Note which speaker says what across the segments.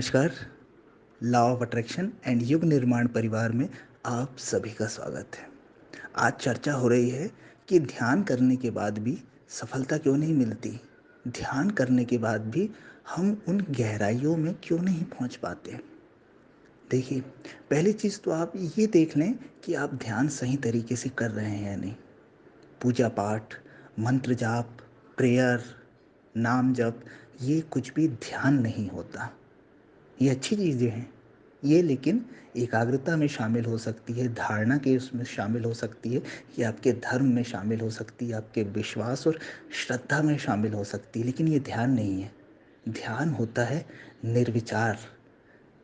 Speaker 1: नमस्कार। Law of attraction and युग निर्माण परिवार में आप सभी का स्वागत है। आज चर्चा हो रही है कि ध्यान करने के बाद भी सफलता क्यों नहीं मिलती। ध्यान करने के बाद भी हम उन गहराइयों में क्यों नहीं पहुंच पाते। देखिए, पहली चीज़ तो आप ये देख लें कि आप ध्यान सही तरीके से कर रहे हैं या नहीं। पूजा पाठ, मंत्र जाप, प्रेयर, नाम जप, ये कुछ भी ध्यान नहीं होता। ये अच्छी चीज़ें हैं। ये लेकिन एकाग्रता में शामिल हो सकती है, धारणा के उसमें शामिल हो सकती है, ये आपके धर्म में शामिल हो सकती है, आपके विश्वास और श्रद्धा में शामिल हो सकती है, लेकिन ये ध्यान नहीं है। ध्यान होता है निर्विचार,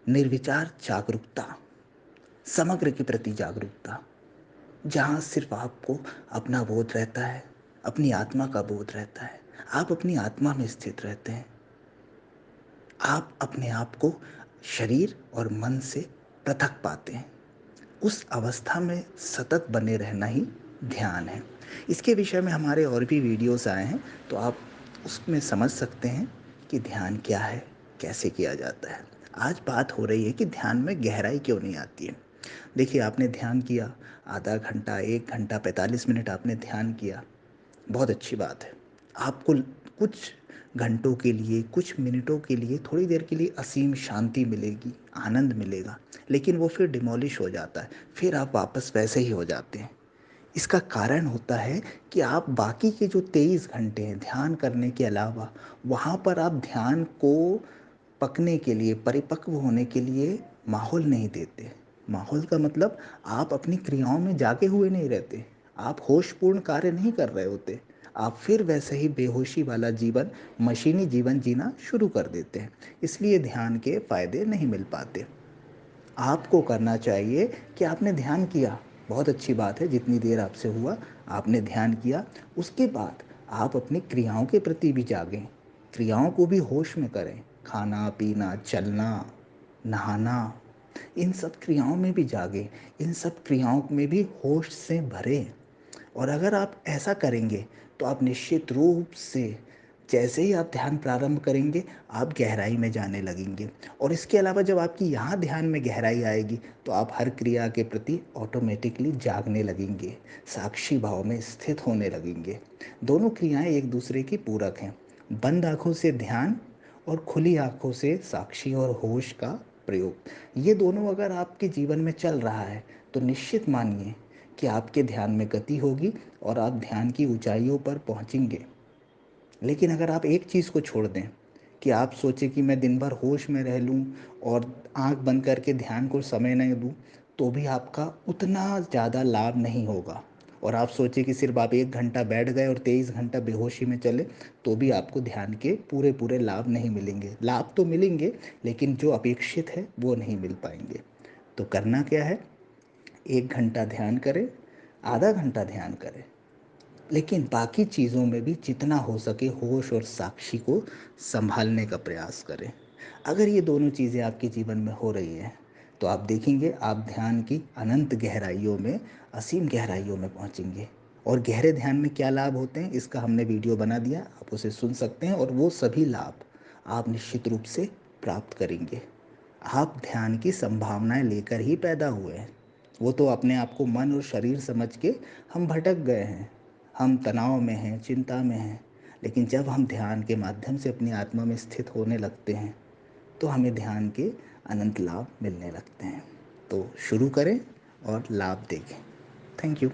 Speaker 1: निर्विचार जागरूकता, समग्र के प्रति जागरूकता, जहाँ सिर्फ आपको अपना बोध रहता है, अपनी आत्मा का बोध रहता है। आप अपनी आत्मा में स्थित रहते हैं। आप अपने आप को शरीर और मन से पृथक पाते हैं। उस अवस्था में सतत बने रहना ही ध्यान है। इसके विषय में हमारे और भी वीडियोस आए हैं, तो आप उसमें समझ सकते हैं कि ध्यान क्या है, कैसे किया जाता है। आज बात हो रही है कि ध्यान में गहराई क्यों नहीं आती है। देखिए, आपने ध्यान किया, आधा घंटा, 1 घंटा, 45 मिनट आपने ध्यान किया, बहुत अच्छी बात है। आपको कुछ घंटों के लिए, कुछ मिनटों के लिए, थोड़ी देर के लिए असीम शांति मिलेगी, आनंद मिलेगा, लेकिन वो फिर डिमोलिश हो जाता है, फिर आप वापस वैसे ही हो जाते हैं। इसका कारण होता है कि आप बाकी के जो 23 घंटे हैं ध्यान करने के अलावा, वहाँ पर आप ध्यान को पकने के लिए, परिपक्व होने के लिए माहौल नहीं देते। माहौल का मतलब आप अपनी क्रियाओं में जागे हुए नहीं रहते, आप होशपूर्ण कार्य नहीं कर रहे होते, आप फिर वैसे ही बेहोशी वाला जीवन, मशीनी जीवन जीना शुरू कर देते हैं। इसलिए ध्यान के फायदे नहीं मिल पाते। आपको करना चाहिए कि आपने ध्यान किया, बहुत अच्छी बात है, जितनी देर आपसे हुआ आपने ध्यान किया। उसके बाद आप अपनी क्रियाओं के प्रति भी जागें, क्रियाओं को भी होश में करें। खाना पीना, चलना, नहाना, इन सब क्रियाओं में भी जागें, इन सब क्रियाओं में भी होश से भरें। और अगर आप ऐसा करेंगे तो आप निश्चित रूप से, जैसे ही आप ध्यान प्रारंभ करेंगे, आप गहराई में जाने लगेंगे। और इसके अलावा जब आपकी यहाँ ध्यान में गहराई आएगी तो आप हर क्रिया के प्रति ऑटोमेटिकली जागने लगेंगे, साक्षी भाव में स्थित होने लगेंगे। दोनों क्रियाएं एक दूसरे की पूरक हैं। बंद आँखों से ध्यान और खुली आँखों से साक्षी और होश का प्रयोग, ये दोनों अगर आपके जीवन में चल रहा है तो निश्चित मानिए कि आपके ध्यान में गति होगी और आप ध्यान की ऊंचाइयों पर पहुंचेंगे। लेकिन अगर आप एक चीज़ को छोड़ दें कि आप सोचें कि मैं दिन भर होश में रह लूं और आंख बंद करके ध्यान को समय नहीं दूं, तो भी आपका उतना ज़्यादा लाभ नहीं होगा। और आप सोचें कि सिर्फ आप 1 घंटा बैठ गए और 23 घंटा बेहोशी में चले, तो भी आपको ध्यान के पूरे पूरे लाभ नहीं मिलेंगे। लाभ तो मिलेंगे, लेकिन जो अपेक्षित है वो नहीं मिल पाएंगे। तो करना क्या है? 1 घंटा ध्यान करें, आधा घंटा ध्यान करें, लेकिन बाकी चीज़ों में भी जितना हो सके होश और साक्षी को संभालने का प्रयास करें। अगर ये दोनों चीज़ें आपके जीवन में हो रही हैं तो आप देखेंगे आप ध्यान की अनंत गहराइयों में, असीम गहराइयों में पहुंचेंगे। और गहरे ध्यान में क्या लाभ होते हैं, इसका हमने वीडियो बना दिया, आप उसे सुन सकते हैं। और वो सभी लाभ आप निश्चित रूप से प्राप्त करेंगे। आप ध्यान की संभावनाएं लेकर ही पैदा हुए हैं। वो तो अपने आप को मन और शरीर समझ के हम भटक गए हैं, हम तनाव में हैं, चिंता में हैं। लेकिन जब हम ध्यान के माध्यम से अपनी आत्मा में स्थित होने लगते हैं तो हमें ध्यान के अनंत लाभ मिलने लगते हैं। तो शुरू करें और लाभ देखें। Thank you.